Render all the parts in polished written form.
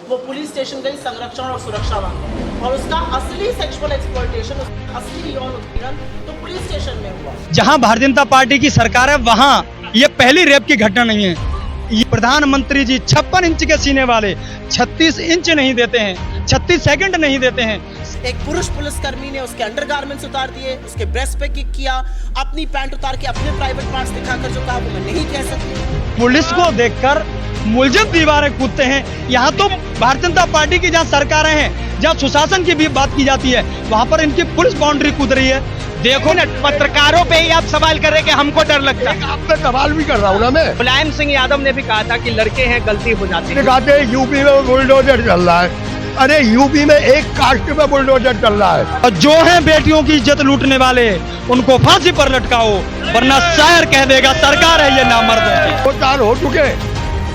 वो police station गई संरक्षण और सुरक्षा मांगे, और उसका असली सेक्सुअल एक्सप्लॉयटेशन, असली यौन उत्पीड़न तो पुलिस स्टेशन में हुआ। जहां भारतीय जनता पार्टी की सरकार है वहां ये पहली रेप की घटना नहीं है। ये प्रधानमंत्री जी 56 इंच के सीने वाले 36 इंच नहीं देते हैं, 36 सेकंड नहीं देते हैं। एक पुरुष पुलिसकर्मी ने उसके अंडरगारमेंट्स उतार दिए, उसके ब्रेस्ट पे किक किया, अपनी पैंट उतार के अपने प्राइवेट पार्ट्स दिखाकर जो कहा वो मैं नहीं कह सकती। पुलिस को देखकर मुलजिम दीवारें कूदते हैं। यहाँ तो भारतीय जनता पार्टी की जहाँ सरकारें हैं, जहाँ सुशासन की भी बात की जाती है, वहाँ पर इनकी पुलिस बाउंड्री कूद रही है। देखो ना, पत्रकारों पे ही आप सवाल कर रहे हैं कि हमको डर लगता है। आप पे सवाल भी कर रहा हूँ ना मैं। मुलायम सिंह यादव ने भी कहा था कि लड़के हैं, गलती हो जाती है। कहते हैं यूपी में बुलडोजर चल रहा है। अरे यूपी में एक कास्ट में बुलडोजर चल रहा है। और जो हैं बेटियों की इज्जत लूटने वाले, उनको फांसी पर लटकाओ, वरना शायर कह देगा सरकार है ये नामर्दों की। 2 साल हो चुके,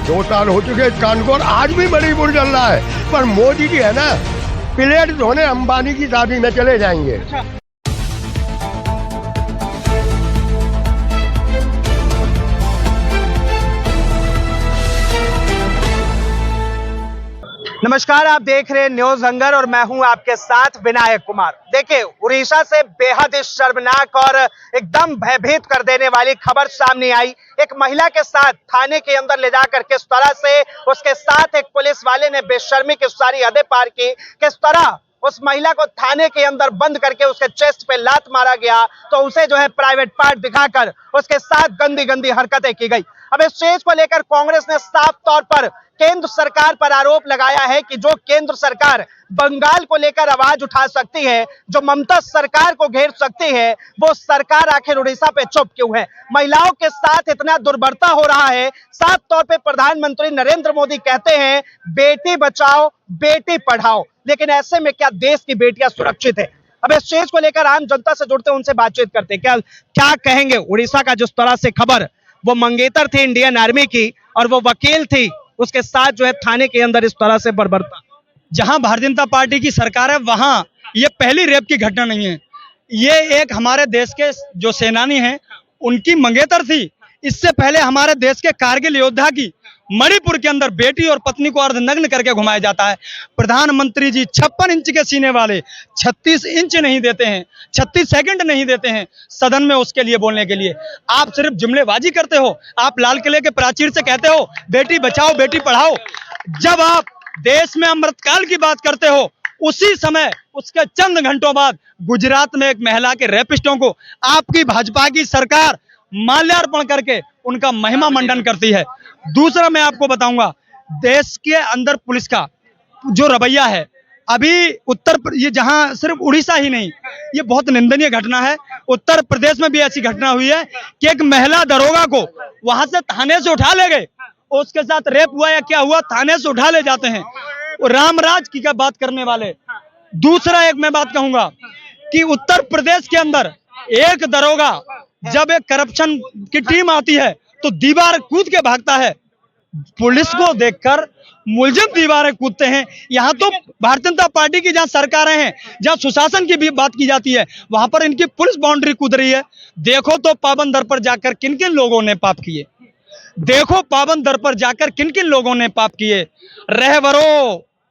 2 साल हो चुके इस कांड को, और आज भी मणिपुर चल रहा है। पर मोदी जी है ना, प्लेट धोने अंबानी की शादी में चले जाएंगे। नमस्कार, आप देख रहे हैं न्यूज हंगर और मैं हूं आपके साथ विनायक कुमार। देखिए, उड़ीसा से बेहद शर्मनाक और एकदम भयभीत कर देने वाली खबर सामने आई। एक महिला के साथ थाने के अंदर ले जाकर किस तरह से उसके साथ एक पुलिस वाले ने बेशर्मी की सारी हदें पार की, किस तरह उस महिला को थाने के अंदर बंद करके उसके चेस्ट पे लात मारा गया, तो उसे जो है प्राइवेट पार्ट दिखाकर उसके साथ गंदी गंदी हरकतें की गई। अब इस चीज को लेकर कांग्रेस ने साफ तौर पर केंद्र सरकार पर आरोप लगाया है कि जो केंद्र सरकार बंगाल को लेकर आवाज उठा सकती है, जो ममता सरकार को घेर सकती है, वो सरकार आखिर उड़ीसा पे चुप क्यों है? महिलाओं के साथ इतना दुर्बरता हो रहा है। साफ तौर पे प्रधानमंत्री नरेंद्र मोदी कहते हैं बेटी बचाओ बेटी पढ़ाओ, लेकिन ऐसे में क्या देश की बेटियां सुरक्षित है? अब इस चीज को लेकर आम जनता से जुड़ते उनसे बातचीत करते, क्या कहेंगे? उड़ीसा का जिस तरह से खबर, वो मंगेतर थी इंडियन आर्मी की और वो वकील थी, उसके साथ जो है थाने के अंदर इस तरह से बर्बरता। जहां भारतीय जनता पार्टी की सरकार है वहां ये पहली रेप की घटना नहीं है। ये एक हमारे देश के जो सेनानी हैं उनकी मंगेतर थी। इससे पहले हमारे देश के कारगिल योद्धा की मणिपुर के अंदर बेटी और पत्नी को अर्धनग्न करके घुमाया जाता है। प्रधानमंत्री जी 56 इंच के सीने वाले 36 इंच नहीं देते हैं, 36 सेकंड नहीं देते हैं सदन में उसके लिए बोलने के लिए। आप सिर्फ जुमलेबाजी करते हो। आप लाल किले के प्राचीर से कहते हो बेटी बचाओ बेटी पढ़ाओ। जब आप देश में अमृतकाल की बात करते हो, उसी समय उसके चंद घंटों बाद गुजरात में एक महिला के रेपिस्टों को आपकी भाजपा की सरकार माल्यार्पण करके उनका महिमा मंडन करती है। दूसरा मैं आपको बताऊंगा, देश के अंदर पुलिस का जो रवैया है, अभी ये जहां सिर्फ उड़ीसा ही नहीं, ये बहुत निंदनीय घटना है। उत्तर प्रदेश में भी ऐसी घटना हुई है कि एक महिला दरोगा को वहां से थाने से उठा ले गए, उसके साथ रेप हुआ या क्या हुआ, थाने से उठा ले जाते हैं। रामराज की क्या बात करने वाले। दूसरा एक मैं बात कहूंगा कि उत्तर प्रदेश के अंदर एक दरोगा जब एक करप्शन की टीम आती है तो दीवार कूद के भागता है। पुलिस को देखकर मुलजिम दीवारें कूदते हैं। यहाँ तो भारतीय जनता पार्टी की जहाँ सरकारें हैं, जहाँ सुशासन की भी बात की जाती है, वहां पर इनकी पुलिस बाउंड्री कूद रही है। देखो तो पावन दर पर जाकर किन किन लोगों ने पाप किए, देखो पावन दर पर जाकर किन किन लोगों ने पाप किए।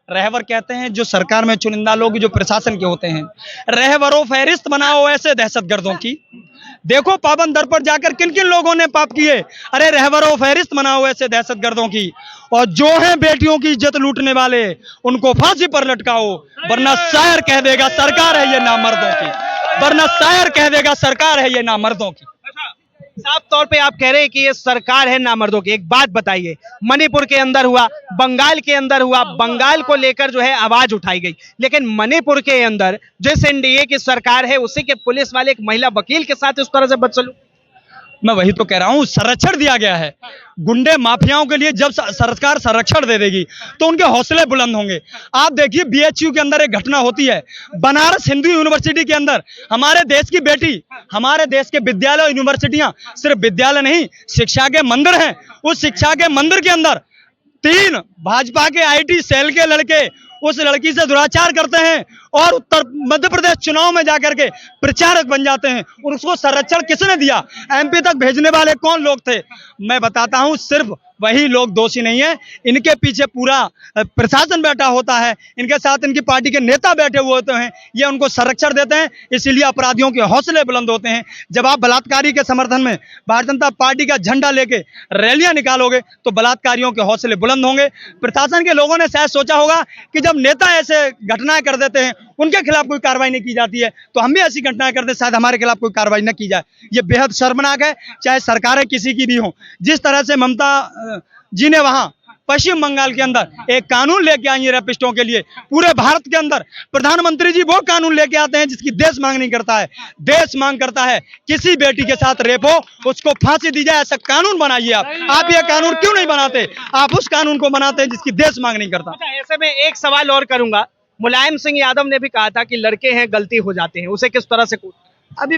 रहवर कहते हैं जो सरकार में चुनिंदा लोग जो प्रशासन के होते हैं, रहवरों फहरिस्त बनाओ ऐसे दहशतगर्दों की। देखो पावन दर पर जाकर किन किन लोगों ने पाप किए। अरे रहवरों फहरिस्त बनाओ ऐसे दहशतगर्दों की। और जो हैं बेटियों की इज्जत लूटने वाले, उनको फांसी पर लटकाओ, वरना शायर कह देगा सरकार है ये नामर्दों की, वरना शायर कह देगा सरकार है ये नामर्दों की। साफ तौर पे आप कह रहे हैं कि ये सरकार है नामर्दों की। एक बात बताइए, मणिपुर के अंदर हुआ, बंगाल के अंदर हुआ, बंगाल को लेकर जो है आवाज उठाई गई, लेकिन मणिपुर के अंदर जिस एनडीए की सरकार है उसी के पुलिस वाले एक महिला वकील के साथ इस तरह से बदसलूक। मैं वही तो कह रहा हूं, संरक्षण दिया गया है। गुंडे माफियाओं के लिए जब सरकार संरक्षण दे देगी तो उनके हौसले बुलंद होंगे। आप देखिए बीएचयू के अंदर एक घटना होती है, बनारस हिंदू यूनिवर्सिटी के अंदर हमारे देश की बेटी, हमारे देश के विद्यालय और यूनिवर्सिटियां सिर्फ विद्यालय नहीं, शिक्षा के मंदिर हैं। उस शिक्षा के मंदिर के अंदर 3 भाजपा के आईटी सेल के लड़के उस लड़की से दुराचार करते हैं और मध्य प्रदेश चुनाव में जाकर के प्रचारक बन जाते हैं। और उसको संरक्षण किसने दिया? एमपी तक भेजने वाले कौन लोग थे? मैं बताता हूं, सिर्फ वही लोग दोषी नहीं है, इनके पीछे पूरा प्रशासन बैठा होता है, इनके साथ इनकी पार्टी के नेता बैठे हुए होते हैं, ये उनको संरक्षण देते हैं, इसीलिए अपराधियों के हौसले बुलंद होते हैं। जब आप बलात्कारी के समर्थन में भारतीय जनता पार्टी का झंडा लेके रैलियां निकालोगे तो बलात्कारियों के हौसले बुलंद होंगे। प्रशासन के लोगों ने शायद सोचा होगा कि जब नेता ऐसे घटनाएं कर देते हैं, उनके खिलाफ कोई कार्रवाई नहीं की जाती है, तो हम भी ऐसी घटनाएं करते, शायद हमारे खिलाफ कोई कार्रवाई न की जाए। ये बेहद शर्मनाक है, चाहे सरकारें किसी की भी हो। जिस तरह से ममता जी ने वहां पश्चिम बंगाल के अंदर एक कानून लेके आई है रेपिस्टों के लिए, पूरे भारत के अंदर प्रधानमंत्री जी वो कानून लेके आते हैं जिसकी देश मांग नहीं करता है। देश मांग करता है किसी बेटी के साथ रेप हो उसको फांसी दी जाए, ऐसा कानून बनाइए। आप ये कानून क्यों नहीं बनाते? आप उस कानून को बनाते हैं जिसकी देश मांग नहीं करता। अच्छा, ऐसे में एक सवाल और करूंगा, मुलायम सिंह यादव ने भी कहा था कि लड़के हैं गलती हो जाते हैं, उसे किस तरह से अभी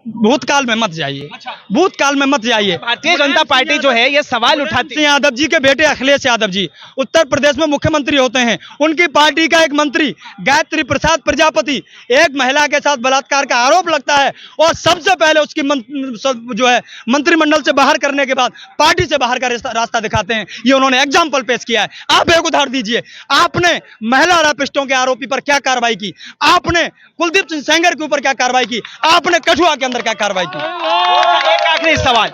भूतकाल में मत जाइए, भूतकाल में मत जाइए। भारतीय जनता पार्टी जो है ये सवाल उठाती है। यादव जी के बेटे अखिलेश यादव जी उत्तर प्रदेश में मुख्यमंत्री होते हैं, उनकी पार्टी का एक मंत्री गायत्री प्रसाद प्रजापति एक महिला के साथ बलात्कार का आरोप लगता है और सबसे पहले उसकी जो है मंत्रिमंडल से बाहर करने के बाद पार्टी से बाहर का रास्ता दिखाते हैं। ये उन्होंने एग्जाम्पल पेश किया है। आप एक उदाहरण दीजिए, आपने महिला रेपिस्टों के आरोपी पर क्या कार्रवाई की? आपने कुलदीप सिंह सेंगर के ऊपर क्या कार्रवाई की? आपने कठुआ के अंदर क्या कार्रवाई की? एक आखिरी सवाल,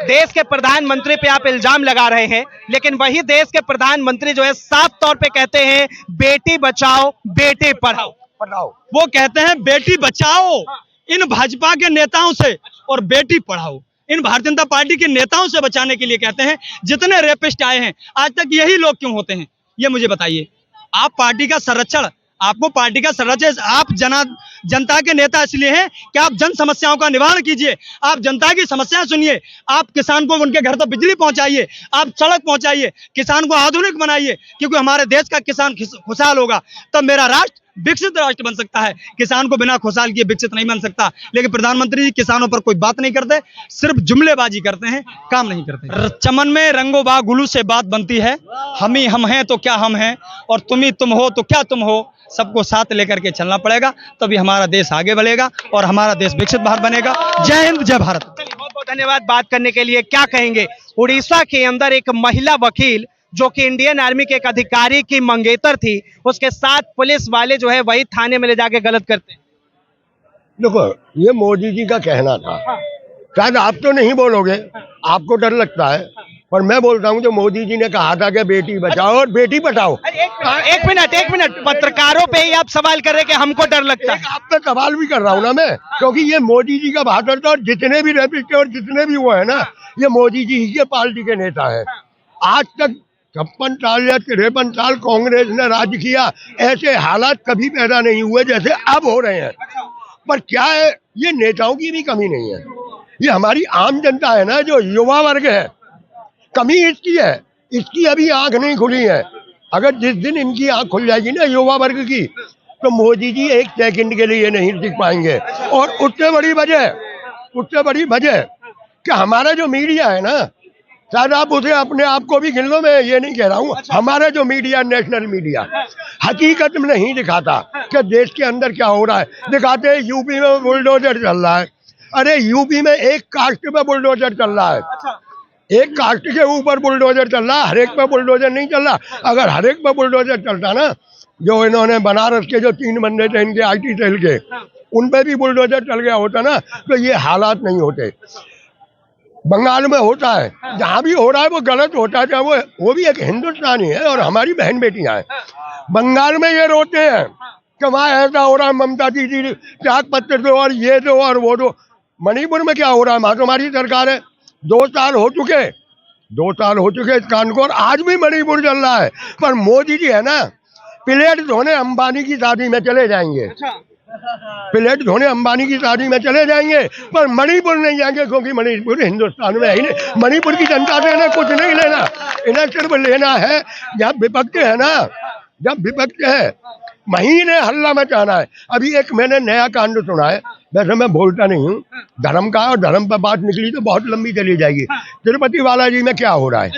देश के प्रधानमंत्री पे आप इल्जाम लगा रहे हैं, लेकिन वही देश के प्रधानमंत्री जो है साफ तौर पे कहते हैं बेटी बचाओ बेटी पढ़ाओ। वो कहते हैं बेटी बचाओ इन भाजपा के नेताओं से और बेटी पढ़ाओ इन भारतीय जनता पार्टी के नेताओं से बचाने के लिए कहते हैं। जितने रेपिस्ट आए हैं आज तक यही लोग क्यों होते हैं, ये मुझे बताइए। आप पार्टी का संरक्षण, आपको पार्टी का संरक्षण, आप जनता के नेता इसलिए हैं कि आप जन समस्याओं का निवारण कीजिए, आप जनता की समस्याएं सुनिए, आप किसान को उनके घर तक बिजली पहुंचाइए, आप सड़क पहुंचाइए, किसान को आधुनिक बनाइए, क्योंकि हमारे देश का किसान खुशहाल होगा तब मेरा राष्ट्र विकसित राष्ट्र बन सकता है। किसान को बिना खुशहाल किए विकसित नहीं बन सकता। लेकिन प्रधानमंत्री जी किसानों पर कोई बात नहीं करते, सिर्फ जुमलेबाजी करते हैं, काम नहीं करते। चमन में रंगो बागुलू से बात बनती है, हम ही हम हैं तो क्या हम हैं और तुम ही तुम हो तो क्या तुम हो। सबको साथ लेकर के चलना पड़ेगा, तभी हमारा देश आगे बढ़ेगा और हमारा देश विकसित भारत बनेगा। जय हिंद, जय भारत। बहुत बहुत धन्यवाद बात करने के लिए। क्या कहेंगे, उड़ीसा के अंदर एक महिला वकील जो कि इंडियन आर्मी के एक अधिकारी की मंगेतर थी, उसके साथ पुलिस वाले जो है वही थाने में ले जाके गलत करते हैं। देखो, ये मोदी जी का कहना था, शायद आप तो नहीं बोलोगे, आपको डर लगता है, पर मैं बोलता हूँ जो मोदी जी ने कहा था कि बेटी बचाओ और बेटी पढ़ाओ। एक मिनट, पत्रकारों पे ही आप सवाल कर रहे हैं कि हमको डर लगता है। आप पे सवाल भी कर रहा हूँ ना मैं, क्योंकि ये मोदी जी का भाषण था और जितने भी रेपिस्ट और जितने भी वो है ना, ये मोदी जी ही के पार्टी के नेता है। आज तक 56 साल या 53 साल कांग्रेस ने राज किया, ऐसे हालात कभी पैदा नहीं हुए जैसे अब हो रहे हैं। पर क्या है, ये नेताओं की भी कमी नहीं है, ये हमारी आम जनता है ना, जो युवा वर्ग है, कमी इसकी है। इसकी अभी आंख नहीं खुली है। अगर जिस दिन इनकी आंख खुल जाएगी ना युवा वर्ग की, तो मोदी जी एक सेकंड के लिए नहीं टिक पाएंगे। और उससे बड़ी वजह कि हमारा जो मीडिया है ना, शायद आप उसे अपने आप को भी गिन लो, मैं ये नहीं कह रहा हूँ, हमारा जो मीडिया, नेशनल मीडिया, हकीकत में नहीं दिखाता कि देश के अंदर क्या हो रहा है। दिखाते हैं यूपी में बुलडोजर चल रहा है। अरे यूपी में एक कास्ट पे बुलडोजर चल रहा है, एक कास्ट के ऊपर बुलडोजर चल रहा है, हर एक पे बुलडोजर नहीं चल रहा। अगर हर एक पे बुलडोजर चलता ना, जो इन्होंने बनारस के जो 3 बंदे थे इनके IT सेल के, उन पे भी बुलडोजर चल गया होता ना, तो ये हालात नहीं होते। बंगाल में होता है, जहाँ भी हो रहा है वो गलत होता है, चाहे वो भी एक हिंदुस्तानी है और हमारी बहन बेटियां हैं। बंगाल में ये रोते हैं कि वहाँ ऐसा हो रहा है, ममता दीदी त्याग पत्र दो और ये दो और वो दो। मणिपुर में क्या हो रहा है, वहाँ तुम्हारी सरकार है। 2 साल हो चुके इस कांड को और आज भी मणिपुर चल रहा है। पर मोदी जी है ना, प्लेट धोने अंबानी की शादी में चले जाएंगे, प्लेट धोने अंबानी की शादी में चले जाएंगे, पर मणिपुर नहीं जाएंगे, क्योंकि मणिपुर हिंदुस्तान में है ही नहीं। मणिपुर की जनता से इन्हें कुछ नहीं लेना, इन्हें सिर्फ लेना है जब विपक्ष है ना, जब विपक्ष है महीने हल्ला मचाना है। अभी एक मैंने नया कांड सुना है, वैसे मैं बोलता नहीं हूँ धर्म का, और धर्म पर बात निकली तो बहुत लंबी चली जाएगी। तिरुपति बालाजी में क्या हो रहा है,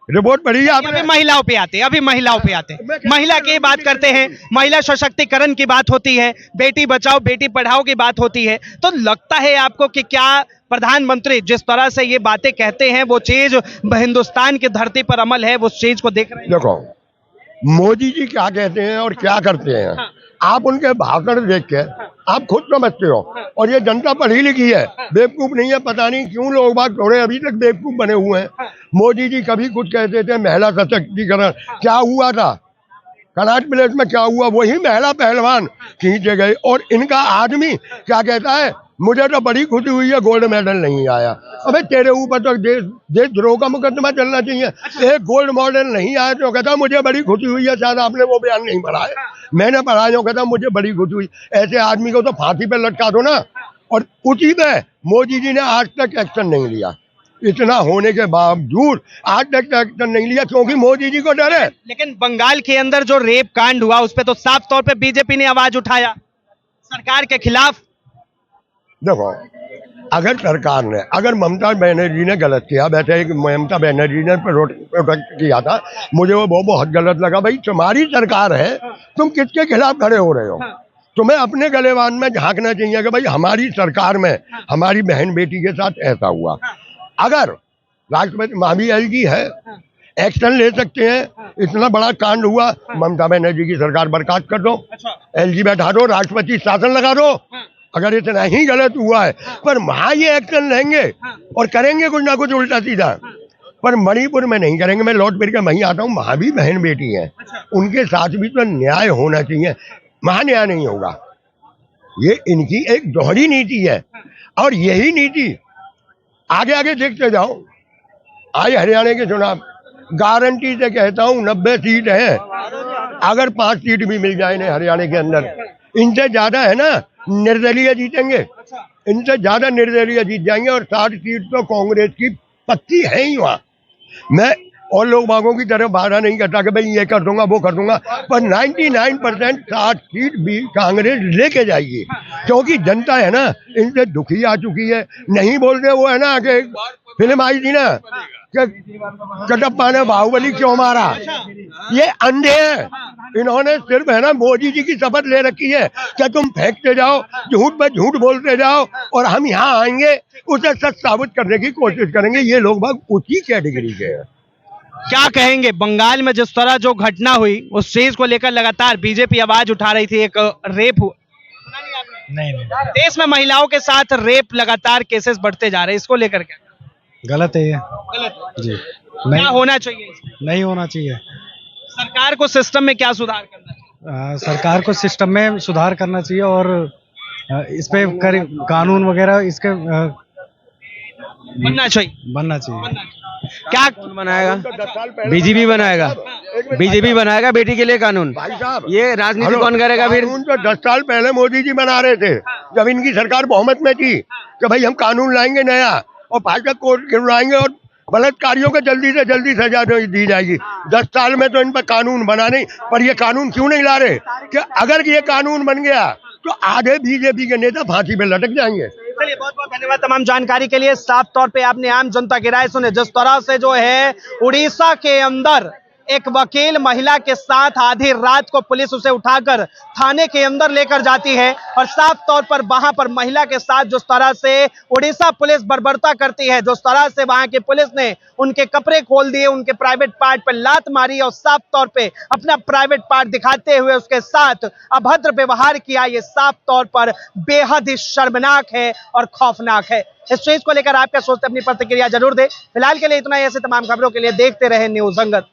रिपोर्ट पढ़ी है अभी आपने? महिलाओं पे आते हैं, अभी महिलाओं पे आते हैं। महिला की बात करते हैं, महिला सशक्तिकरण की बात होती है, बेटी बचाओ बेटी पढ़ाओ की बात होती है, तो लगता है आपको कि क्या प्रधानमंत्री जिस तरह से ये बातें कहते हैं वो चीज हिंदुस्तान की धरती पर अमल है, वो चीज को देख रहे हैं? देखो मोदी जी क्या कहते हैं और क्या करते हैं, आप उनके भाषण देख के आप खुद समझते हो। और ये जनता पढ़ी लिखी है, बेवकूफ नहीं है। पता नहीं क्यों लोग बाग थोड़े अभी तक बेवकूफ बने हुए हैं। मोदी जी कभी कुछ कहते थे महिला सशक्तिकरण, क्या हुआ था कनाट प्लेस में, क्या हुआ? वही महिला पहलवान खींचे गए। और इनका आदमी क्या कहता है, मुझे तो बड़ी खुशी हुई है गोल्ड मेडल नहीं आया। अबे तेरे ऊपर तो देशद्रोह का मुकदमा चलना चाहिए। एक गोल्ड मेडल नहीं आया तो कहता मुझे बड़ी खुशी हुई है। शायद आपने वो बयान नहीं पढ़ा है, मैंने पढ़ा है। कहता मुझे बड़ी खुशी हुई। ऐसे आदमी को तो फांसी पे लटका दो ना। और उसी में मोदी जी ने आज तक एक्शन नहीं लिया। इतना होने के बावजूद आज तक एक्शन नहीं लिया, क्योंकि मोदी जी को डर है। लेकिन बंगाल के अंदर जो रेप कांड हुआ उस पर तो साफ तौर पे बीजेपी ने आवाज उठाया सरकार के खिलाफ। देखो अगर सरकार ने, अगर ममता बनर्जी ने गलत किया, वैसे एक ममता बनर्जी ने प्रोटेक्ट किया था, मुझे वो बहुत गलत लगा। भाई तुम्हारी सरकार है, तुम किसके खिलाफ खड़े हो रहे हो? तुम्हें अपने गलेवान में झांकना चाहिए कि भाई हमारी सरकार में हमारी बहन बेटी के साथ ऐसा हुआ। अगर राष्ट्रपति मामी एलजी है, एक्शन ले सकते हैं। इतना बड़ा कांड हुआ, ममता बनर्जी की सरकार बर्खास्त कर दो, एलजी बैठा दो, राष्ट्रपति शासन लगा दो। अगर इतना ही गलत हुआ है, पर वहां ये एक्शन लेंगे और करेंगे कुछ ना कुछ उल्टा सीधा, पर मणिपुर में नहीं करेंगे। मैं लौट फिर के वहीं आता हूँ, वहां भी बहन बेटी है, उनके साथ भी तो न्याय होना चाहिए। वहां न्याय नहीं होगा। ये इनकी एक दोहरी नीति है, और यही नीति आगे आगे देखते जाओ। आज हरियाणा के चुनाव, गारंटी से कहता हूँ 90 सीट है। अगर 5 सीट भी मिल जाए ना हरियाणा के अंदर, इनसे ज्यादा है ना निर्दलीय जीतेंगे, इनसे ज्यादा निर्दलीय जीत जाएंगे। और 60 सीट तो कांग्रेस की पक्की है ही वहां। मैं और लोग बागों की तरफ वादा नहीं करता कि भाई ये कर दूंगा वो कर दूंगा, पर 99% 60 सीट भी कांग्रेस लेके जाएगी, क्योंकि जनता है ना इनसे दुखी आ चुकी है। नहीं बोलते वो है ना कि फिल्म आई थी ना कि कटप्पा ने बाहुबली क्यों मारा, ये अंधे हैं। इन्होंने सिर्फ है ना मोदी जी की शपथ ले रखी है कि तुम फेंकते जाओ, झूठ पे झूठ बोलते जाओ, और हम यहाँ आएंगे उसे सच साबित करने की कोशिश करेंगे। ये लोग बाग उसी कैटेगरी के हैं। क्या कहेंगे बंगाल में जिस तरह जो घटना हुई उस चीज को लेकर लगातार बीजेपी आवाज उठा रही थी, एक रेप हुआ, नहीं देश में महिलाओं के साथ रेप लगातार केसेस बढ़ते जा रहे हैं, इसको लेकर क्या गलत है ये गलत जी। क्या नहीं होना चाहिए? नहीं होना चाहिए। सरकार को सिस्टम में क्या सुधार करना चाहिए? सरकार को सिस्टम में सुधार करना चाहिए, और इस पे कानून वगैरह इसके बनना चाहिए। बनना चाहिए। क्या बनाएगा? बीजेपी बनाएगा, बीजेपी बनाएगा बेटी के लिए कानून। भाई साहब ये राजनीति कौन करेगा फिर? कानून तो 10 साल पहले मोदी जी बना रहे थे, जब इनकी सरकार बहुमत में थी, कि भाई हम कानून लाएंगे नया और भाजपा कोर्ट गिरवाएंगे और बलात्कारियों को जल्दी से जल्दी सजा दी जाएगी। 10 साल में तो इन पर कानून बना नहीं, पर ये कानून क्यों नहीं ला रहे कि अगर ये कानून बन गया तो आधे बीजेपी के नेता फांसी पे लटक जाएंगे। चलिए बहुत बहुत धन्यवाद तमाम जानकारी के लिए। साफ तौर पे आपने आम जनता की राय सुने, जिस तरह से जो है उड़ीसा के अंदर एक वकील महिला के साथ आधी रात को पुलिस उसे उठाकर थाने के अंदर लेकर जाती है, और साफ तौर पर वहां पर महिला के साथ जिस तरह से उड़ीसा पुलिस बर्बरता करती है, जिस तरह से वहां की पुलिस ने उनके कपड़े खोल दिए, उनके प्राइवेट पार्ट पर लात मारी और साफ तौर पे अपना प्राइवेट पार्ट दिखाते हुए उसके साथ अभद्र व्यवहार किया, ये साफ तौर पर बेहद ही शर्मनाक है और खौफनाक है। इस चीज को लेकर आप क्या सोचते हैं, अपनी प्रतिक्रिया जरूर दें। फिलहाल के लिए इतना ही। ऐसे तमाम खबरों के लिए देखते रहे न्यूज़ अंगद।